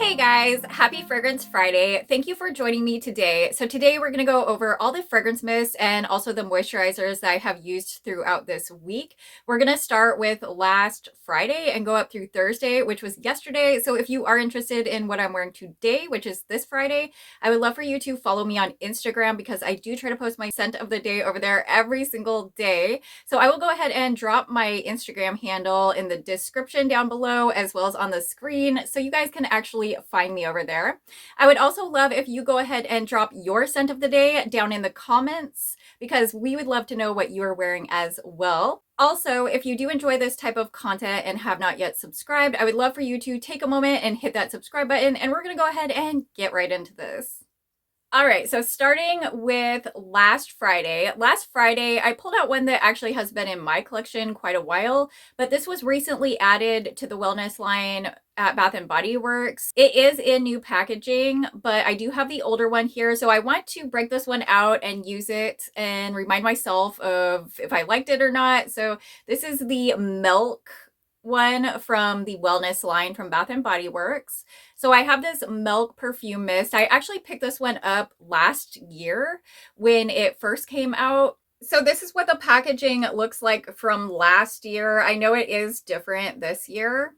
Hey guys, happy Fragrance Friday. Thank you for joining me today. So today we're going to go over all the fragrance mists and also the moisturizers that I have used throughout this week. We're going to start with last Friday and go up through Thursday, which was yesterday. So if you are interested in what I'm wearing today, which is this Friday, I would love for you to follow me on Instagram because I do try to post my scent of the day over there every single day. So I will go ahead and drop my Instagram handle in the description down below as well as on the screen so you guys can actually find me over there. I would also love if you go ahead and drop your scent of the day down in the comments because we would love to know what you are wearing as well. Also, if you do enjoy this type of content and have not yet subscribed, I would love for you to take a moment and hit that subscribe button, and we're going to go ahead and get right into this. All right, so starting with last Friday. Last Friday, I pulled out one that actually has been in my collection quite a while, but this was recently added to the wellness line at Bath & Body Works. It is in new packaging, but I do have the older one here, so I want to break this one out and use it and remind myself of if I liked it or not. So this is the Milk one from the wellness line from Bath & Body Works. So I have this Milk perfume mist. I actually picked this one up last year when it first came out. So this is what the packaging looks like from last year. I know it is different this year.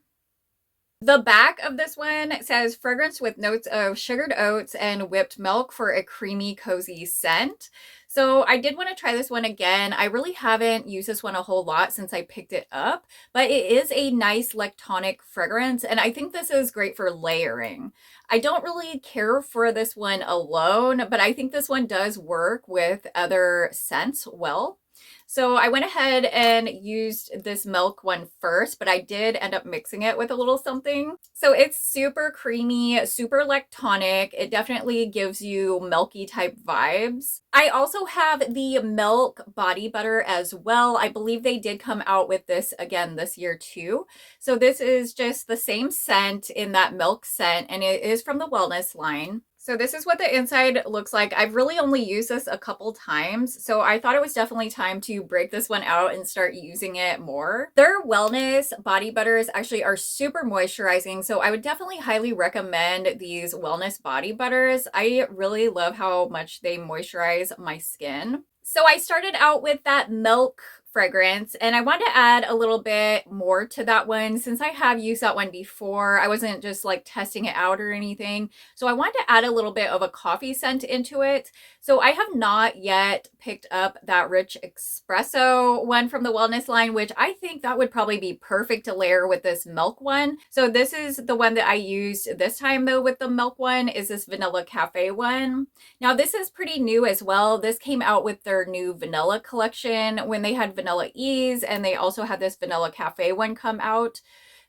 The back of this one says fragrance with notes of sugared oats and whipped milk for a creamy, cozy scent. So I did want to try this one again. I really haven't used this one a whole lot since I picked it up, but it is a nice lactonic fragrance, and I think this is great for layering. I don't really care for this one alone, but I think this one does work with other scents well. So I went ahead and used this Milk one first, but I did end up mixing it with a little something. So it's super creamy, super lactonic. It definitely gives you milky type vibes. I also have the Milk body butter as well. I believe they did come out with this again this year too. So this is just the same scent in that Milk scent, and it is from the wellness line. So this is what the inside looks like. I've really only used this a couple times, so I thought it was definitely time to break this one out and start using it more. Their wellness body butters actually are super moisturizing, so I would definitely highly recommend these wellness body butters. I really love how much they moisturize my skin. So I started out with that Milk fragrance, and I wanted to add a little bit more to that one since I have used that one before. I wasn't just like testing it out or anything, so I wanted to add a little bit of a coffee scent into it. So I have not yet picked up that rich espresso one from the wellness line, which I think that would probably be perfect to layer with this Milk one. So this is the one that I used this time though with the Milk one, is this Vanilla Cafe one. Now this is pretty new as well. This came out with their new vanilla collection when they had Vanilla Ease, and they also had this Vanilla Cafe one come out.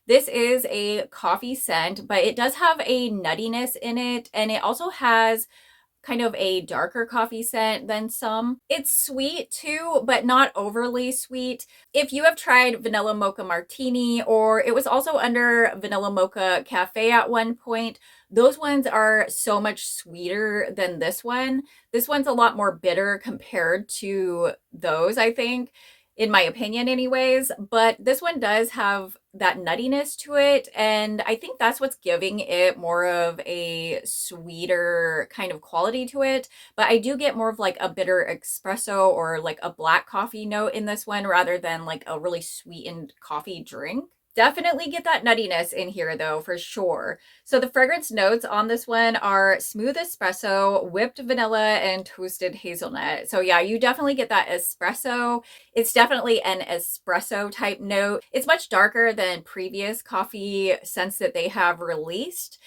This is a coffee scent, but it does have a nuttiness in it, and it also has kind of a darker coffee scent than some. It's sweet too, but not overly sweet. If you have tried Vanilla Mocha Martini, or it was also under Vanilla Mocha Cafe at one point, those ones are so much sweeter than this one. This one's a lot more bitter compared to those, I think, in my opinion anyways, but this one does have that nuttiness to it, and I think that's what's giving it more of a sweeter kind of quality to it. But I do get more of like a bitter espresso or like a black coffee note in this one rather than like a really sweetened coffee drink. Definitely get that nuttiness in here though, for sure. So the fragrance notes on this one are smooth espresso, whipped vanilla, and toasted hazelnut. So yeah, you definitely get that espresso. It's definitely an espresso type note. It's much darker than previous coffee scents that they have released.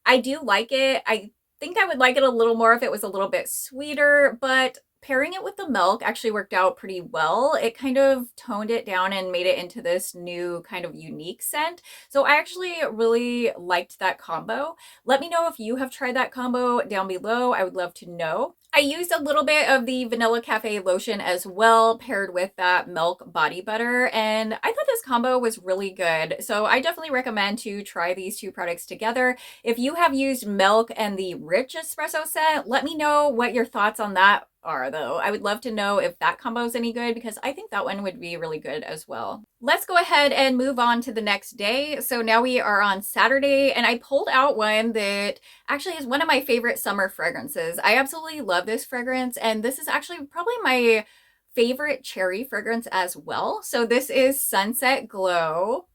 I do like it. I think I would like it a little more if it was a little bit sweeter, but pairing it with the Milk actually worked out pretty well. It kind of toned it down and made it into this new kind of unique scent. So I actually really liked that combo. Let me know if you have tried that combo down below. I would love to know. I used a little bit of the Vanilla Cafe lotion as well, paired with that milk body butter, and I thought this combo was really good. So I definitely recommend to try these two products together. If you have used milk and the rich espresso scent, let me know what your thoughts on that are though. I would love to know if that combo is any good because I think that one would be really good as well. Let's go ahead and move on to the next day. So now we are on Saturday and I pulled out one that actually is one of my favorite summer fragrances. I absolutely love this fragrance and this is actually probably my favorite cherry fragrance as well. So this is Sunset Glow.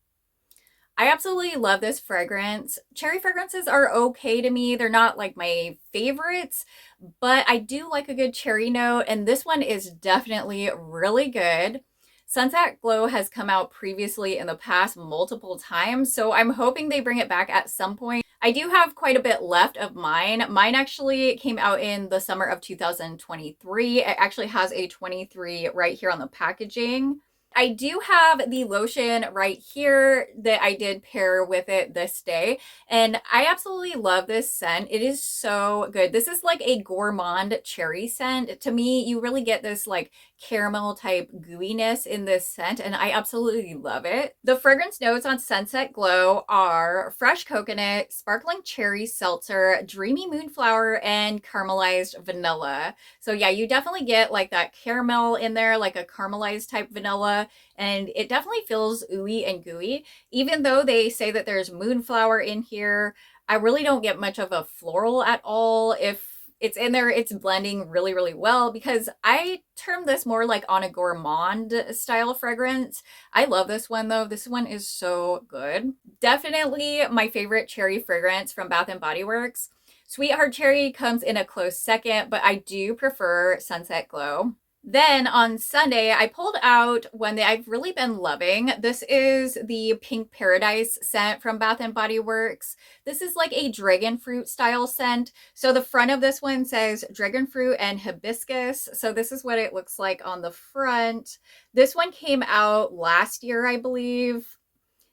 I absolutely love this fragrance. Cherry fragrances are okay to me. They're not like my favorites, but I do like a good cherry note, and this one is definitely really good. Sunset Glow has come out previously in the past multiple times, so I'm hoping they bring it back at some point. I do have quite a bit left of mine. Mine actually came out in the summer of 2023. It actually has a 23 right here on the packaging. I do have the lotion right here that I did pair with it this day, and I absolutely love this scent. It is so good. This is like a gourmand cherry scent. To me, you really get this like caramel type gooiness in this scent, and I absolutely love it. The fragrance notes on Sunset Glow are fresh coconut, sparkling cherry seltzer, dreamy moonflower, and caramelized vanilla. So yeah, you definitely get like that caramel in there, like a caramelized type vanilla, and it definitely feels ooey and gooey. Even though they say that there's moonflower in here, I really don't get much of a floral at all. If it's in there, it's blending really, really well because I term this more like on a gourmand style fragrance. I love this one though. This one is so good. Definitely my favorite cherry fragrance from Bath and Body Works. Sweetheart Cherry comes in a close second, but I do prefer Sunset Glow. Then on Sunday, I pulled out one that I've really been loving. This is the Pink Paradise scent from Bath and Body Works. This is like a dragon fruit style scent. So the front of this one says dragon fruit and hibiscus. So this is what it looks like on the front. This one came out last year, I believe.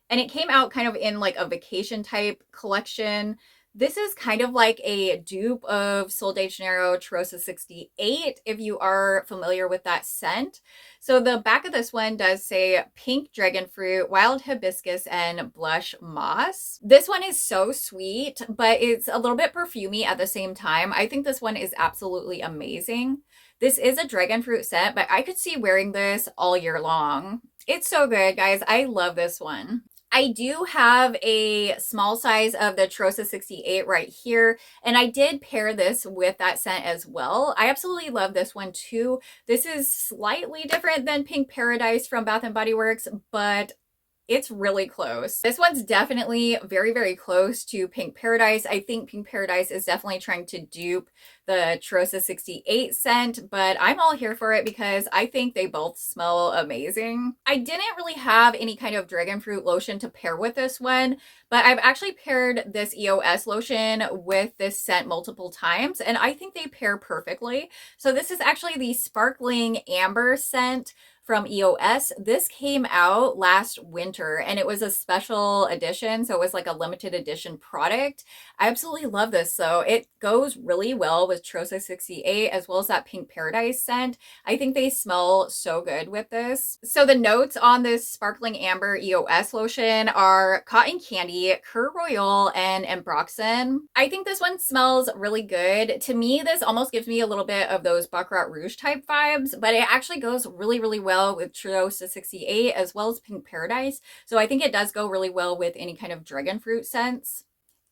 And it came out kind of in like a vacation type collection. This is kind of like a dupe of Sol de Janeiro Cheirosa 68, if you are familiar with that scent. So the back of this one does say pink dragon fruit, wild hibiscus, and blush moss. This one is so sweet, but it's a little bit perfumey at the same time. I think this one is absolutely amazing. This is a dragon fruit scent, but I could see wearing this all year long. It's so good, guys. I love this one. I do have a small size of the Cheirosa 68 right here, and I did pair this with that scent as well. I absolutely love this one too. This is slightly different than Pink Paradise from Bath & Body Works, but it's really close. This one's definitely very, very close to Pink Paradise. I think Pink Paradise is definitely trying to dupe the Cheirosa 68 scent, but I'm all here for it because I think they both smell amazing. I didn't really have any kind of dragon fruit lotion to pair with this one, but I've actually paired this EOS lotion with this scent multiple times, and I think they pair perfectly. So this is actually the Sparkling Amber scent from EOS. This came out last winter and it was a special edition. So it was like a limited edition product. I absolutely love this. So it goes really well with Cheirosa 68 as well as that Pink Paradise scent. I think they smell so good with this. So the notes on this Sparkling Amber EOS lotion are cotton candy, Cur Royal, and Ambroxan. I think this one smells really good. To me, this almost gives me a little bit of those Baccarat Rouge type vibes, but it actually goes really, really well with Cheirosa 68 as well as Pink Paradise. So I think it does go really well with any kind of dragon fruit scents.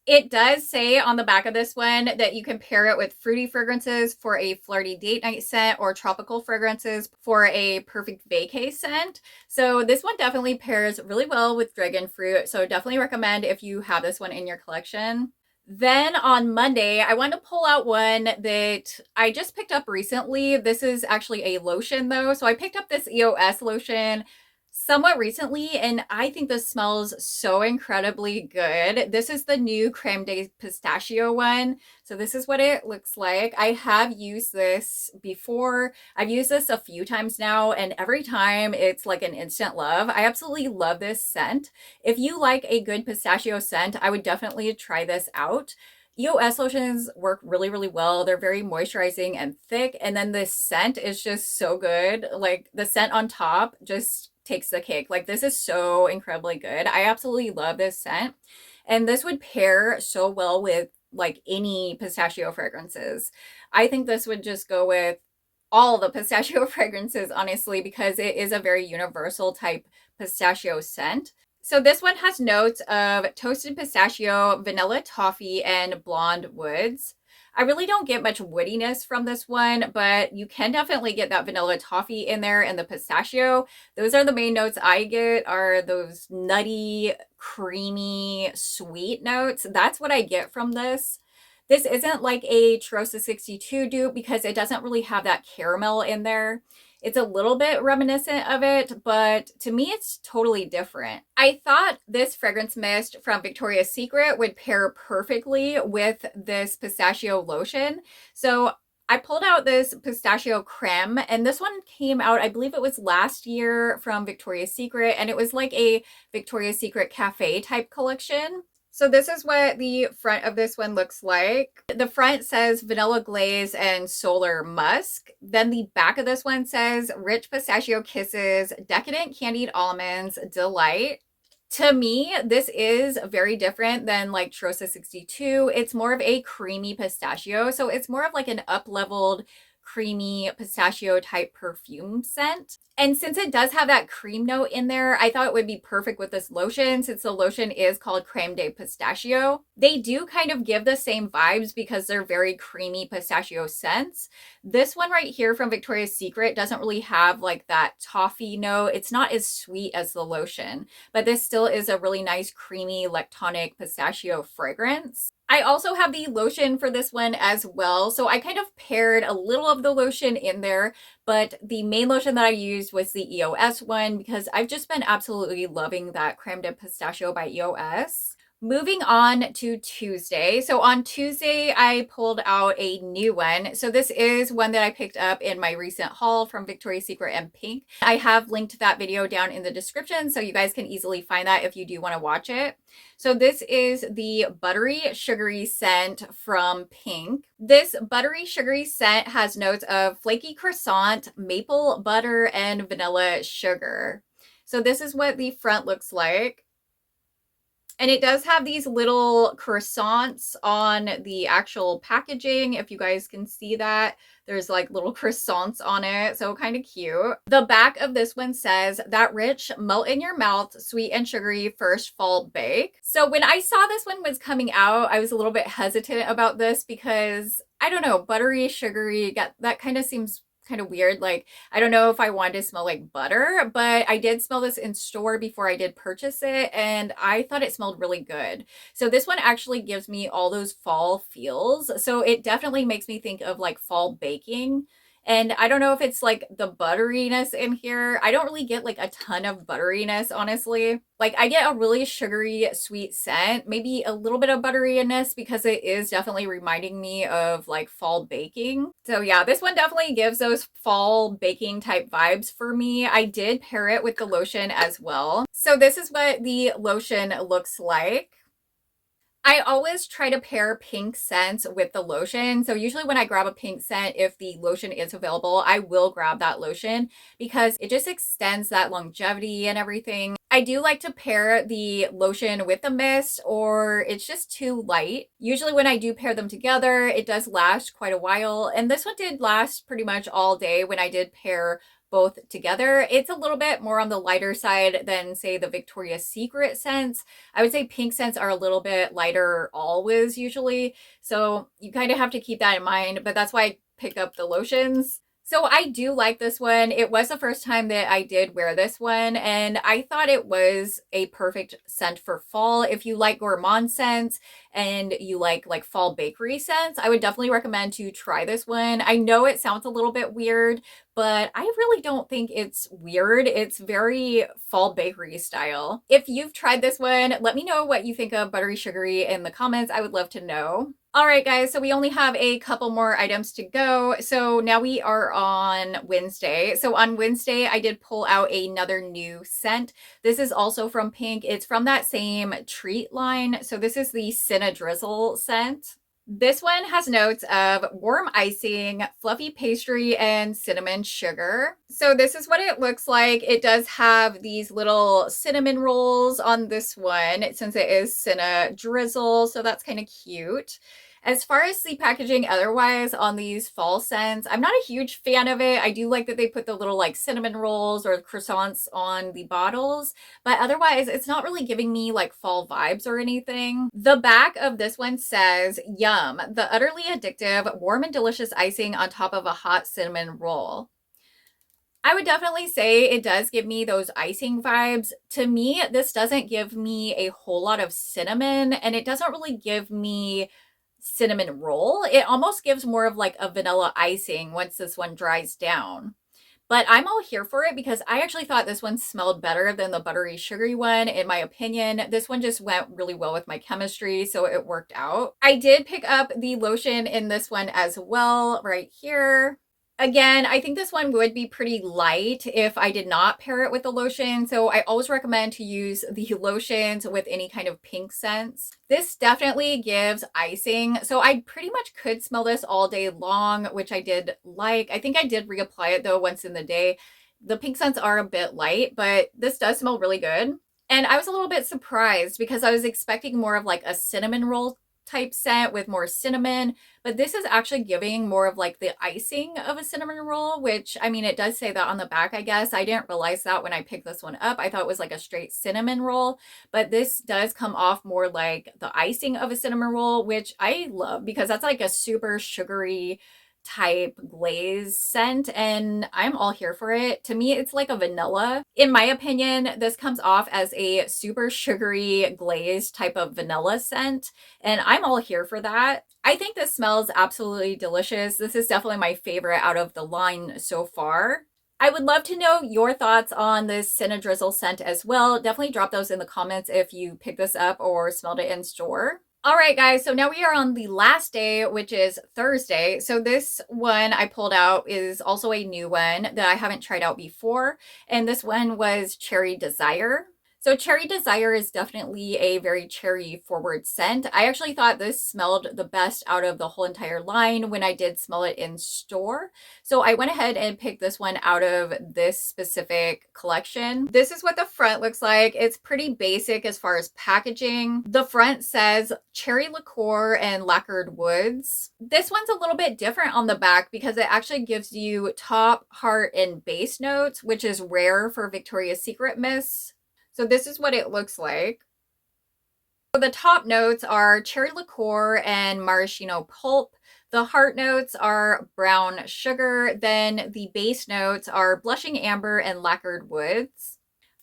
It does say on the back of this one that you can pair it with fruity fragrances for a flirty date night scent or tropical fragrances for a perfect vacay scent. So this one definitely pairs really well with dragon fruit. So definitely recommend if you have this one in your collection. Then on Monday, I wanted to pull out one that I just picked up recently. This is actually a lotion though. So I picked up this EOS lotion somewhat recently, and I think this smells so incredibly good. This is the new Creme de Pistachio one. So this is what it looks like. I have used this before. I've used this a few times now, and every time it's like an instant love. I absolutely love this scent. If you like a good pistachio scent, I would definitely try this out. EOS lotions work really, really well. They're very moisturizing and thick. And then the scent is just so good. Like the scent on top just takes the cake. Like this is so incredibly good. I absolutely love this scent. And this would pair so well with like any pistachio fragrances. I think this would just go with all the pistachio fragrances, honestly, because it is a very universal type pistachio scent. So this one has notes of toasted pistachio, vanilla toffee, and blonde woods. I really don't get much woodiness from this one, but you can definitely get that vanilla toffee in there and the pistachio. Those are the main notes I get, are those nutty, creamy, sweet notes. That's what I get from this. This isn't like a Trosa 62 dupe because it doesn't really have that caramel in there. It's a little bit reminiscent of it, but to me, it's totally different. I thought this fragrance mist from Victoria's Secret would pair perfectly with this pistachio lotion. So I pulled out this pistachio creme, and this one came out, I believe it was last year from Victoria's Secret, and it was like a Victoria's Secret cafe type collection. So this is what the front of this one looks like. The front says vanilla glaze and solar musk. Then the back of this one says rich pistachio kisses, decadent candied almonds, delight. To me, this is very different than like Trosa 62. It's more of a creamy pistachio. So it's more of like an up-leveled creamy pistachio type perfume scent. And since it does have that cream note in there, I thought it would be perfect with this lotion since the lotion is called Creme de Pistachio. They do kind of give the same vibes because they're very creamy pistachio scents. This one right here from Victoria's Secret doesn't really have like that toffee note. It's not as sweet as the lotion, but this still is a really nice creamy lactonic pistachio fragrance. I also have the lotion for this one as well. So I kind of paired a little of the lotion in there, but the main lotion that I used was the EOS one because I've just been absolutely loving that Creme de Pistachio by EOS. Moving on to Tuesday. So on Tuesday, I pulled out a new one. So this is one that I picked up in my recent haul from Victoria's Secret and Pink. I have linked that video down in the description so you guys can easily find that if you do want to watch it. So this is the Buttery Sugary scent from Pink. This Buttery Sugary scent has notes of flaky croissant, maple butter, and vanilla sugar. So this is what the front looks like. And it does have these little croissants on the actual packaging. If you guys can see that, there's like little croissants on it. So kind of cute. The back of this one says that rich, melt in your mouth, sweet and sugary first fall bake. So when I saw this one was coming out, I was a little bit hesitant about this because I don't know, buttery, sugary, that kind of seems kind of weird. Like, I don't know if I wanted to smell like butter, but I did smell this in store before I did purchase it, and I thought it smelled really good. So this one actually gives me all those fall feels. So it definitely makes me think of like fall baking. And I don't know if it's like the butteriness in here. I don't really get like a ton of butteriness, honestly. Like I get a really sugary, sweet scent, maybe a little bit of butteriness because it is definitely reminding me of like fall baking. So yeah, this one definitely gives those fall baking type vibes for me. I did pair it with the lotion as well. So this is what the lotion looks like. I always try to pair pink scents with the lotion. So usually when I grab a pink scent, if the lotion is available, I will grab that lotion because it just extends that longevity and everything. I do like to pair the lotion with the mist or it's just too light. Usually when I do pair them together, it does last quite a while. And this one did last pretty much all day when I did pair both together. It's a little bit more on the lighter side than say the Victoria's Secret scents. I would say pink scents are a little bit lighter always usually. So you kind of have to keep that in mind, but that's why I pick up the lotions. So I do like this one. It was the first time that I did wear this one, and I thought it was a perfect scent for fall. If you like gourmand scents and you like fall bakery scents, I would definitely recommend to try this one. I know it sounds a little bit weird, but I really don't think it's weird. It's very fall bakery style. If you've tried this one, let me know what you think of Buttery Sugary in the comments. I would love to know. All right, guys, so we only have a couple more items to go. So now we are on Wednesday. So on Wednesday, I did pull out another new scent. This is also from Pink. It's from that same treat line. So this is the Cinn-a-Drizzle scent. This one has notes of warm icing, fluffy pastry, and cinnamon sugar. So this is what it looks like. It does have these little cinnamon rolls on this one since it is Cinn-a-Drizzle, so that's kind of cute. As far as the packaging otherwise on these fall scents, I'm not a huge fan of it. I do like that they put the little like cinnamon rolls or croissants on the bottles, but otherwise it's not really giving me like fall vibes or anything. The back of this one says, "Yum, the utterly addictive, warm and delicious icing on top of a hot cinnamon roll." I would definitely say it does give me those icing vibes. To me, this doesn't give me a whole lot of cinnamon, and it doesn't really give me cinnamon roll. It almost gives more of like a vanilla icing once this one dries down. But I'm all here for it because I actually thought this one smelled better than the buttery sugary one. In my opinion, this one just went really well with my chemistry, so it worked out. I did pick up the lotion in this one as well, right here. Again, I think this one would be pretty light if I did not pair it with the lotion. So I always recommend to use the lotions with any kind of pink scents. This definitely gives icing. So I pretty much could smell this all day long, which I did like. I think I did reapply it though once in the day. The pink scents are a bit light, but this does smell really good. And I was a little bit surprised because I was expecting more of like a cinnamon roll type scent with more cinnamon, but this is actually giving more of like the icing of a cinnamon roll, which I mean, it does say that on the back, I guess. I didn't realize that when I picked this one up. I thought it was like a straight cinnamon roll, but this does come off more like the icing of a cinnamon roll, which I love because that's like a super sugary type glaze scent, and I'm all here for it. To me, it's like a vanilla. In my opinion, this comes off as a super sugary glaze type of vanilla scent, and I'm all here for that. I think this smells absolutely delicious. This is definitely my favorite out of the line so far. I would love to know your thoughts on this Cinn-a-Drizzle scent as well. Definitely drop those in the comments if you picked this up or smelled it in store. All right, guys, so now we are on the last day, which is Thursday. So this one I pulled out is also a new one that I haven't tried out before, and this one was Cherry Desire. So Cherry Desire is definitely a very cherry forward scent. I actually thought this smelled the best out of the whole entire line when I did smell it in store. So I went ahead and picked this one out of this specific collection. This is what the front looks like. It's pretty basic as far as packaging. The front says cherry liqueur and lacquered woods. This one's a little bit different on the back because it actually gives you top, heart, and base notes, which is rare for Victoria's Secret mists. So this is what it looks like. So the top notes are cherry liqueur and maraschino pulp. The heart notes are brown sugar. Then the base notes are blushing amber and lacquered woods.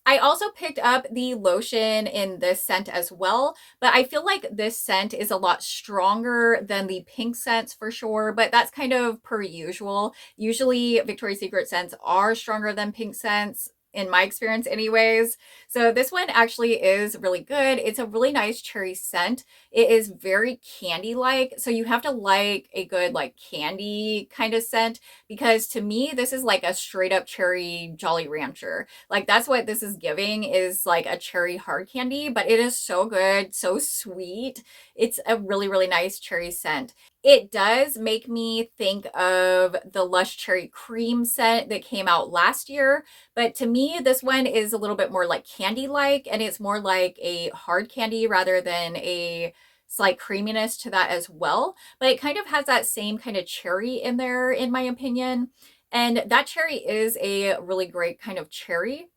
I also picked up the lotion in this scent as well, but I feel like this scent is a lot stronger than the pink scents for sure, but that's kind of per usual. Usually Victoria's Secret scents are stronger than pink scents, in my experience anyways. So this one actually is really good. It's a really nice cherry scent. It is very candy-like, so you have to like a good like candy kind of scent, because to me this is like a straight up cherry Jolly Rancher. Like that's what this is giving, is like a cherry hard candy, but it is so good, so sweet. It's a really, really nice cherry scent. It does make me think of the Lush Cherry Cream scent that came out last year, but to me, this one is a little bit more like candy-like, and it's more like a hard candy rather than a slight creaminess to that as well. But it kind of has that same kind of cherry in there, in my opinion. And that cherry is a really great kind of cherry.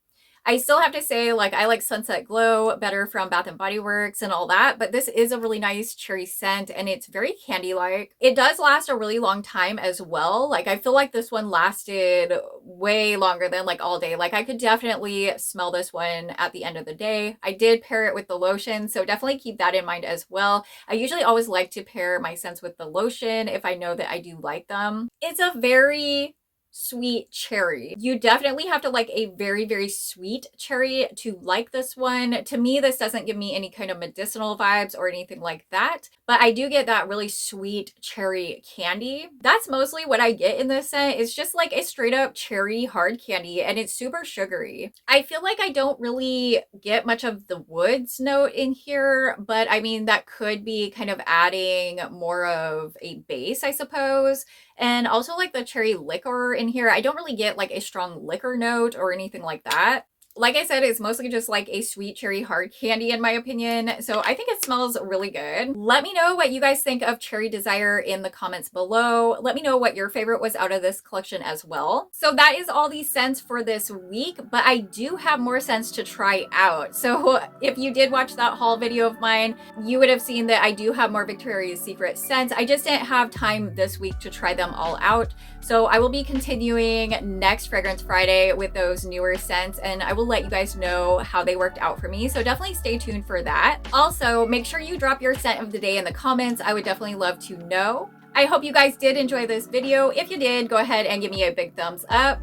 I still have to say, like, I like Sunset Glow better from Bath and Body Works and all that, but this is a really nice cherry scent, and it's very candy-like. It does last a really long time as well. Like, I feel like this one lasted way longer than like all day. Like, I could definitely smell this one at the end of the day. I did pair it with the lotion, so definitely keep that in mind as well. I usually always like to pair my scents with the lotion if I know that I do like them. It's a very sweet cherry. You definitely have to like a very, very sweet cherry to like this one. To me, this doesn't give me any kind of medicinal vibes or anything like that, but I do get that really sweet cherry candy. That's mostly what I get in this scent. It's just like a straight up cherry hard candy, and it's super sugary. I feel like I don't really get much of the woods note in here, but I mean, that could be kind of adding more of a base, I suppose. And also like the cherry liquor in here, I don't really get like a strong liquor note or anything like that. Like I said, it's mostly just like a sweet cherry hard candy in my opinion. So I think it smells really good. Let me know what you guys think of Cherry Desire in the comments below. Let me know what your favorite was out of this collection as well. So that is all the scents for this week, but I do have more scents to try out. So if you did watch that haul video of mine, you would have seen that I do have more Victoria's Secret scents. I just didn't have time this week to try them all out. So I will be continuing next Fragrance Friday with those newer scents, and I will let you guys know how they worked out for me. So definitely stay tuned for that. Also, make sure you drop your scent of the day in the comments. I would definitely love to know. I hope you guys did enjoy this video. If you did, go ahead and give me a big thumbs up.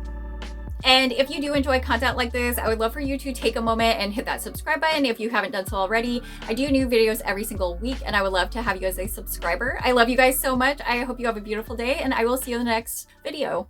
And if you do enjoy content like this, I would love for you to take a moment and hit that subscribe button if you haven't done so already. I do new videos every single week, and I would love to have you as a subscriber. I love you guys so much. I hope you have a beautiful day, and I will see you in the next video.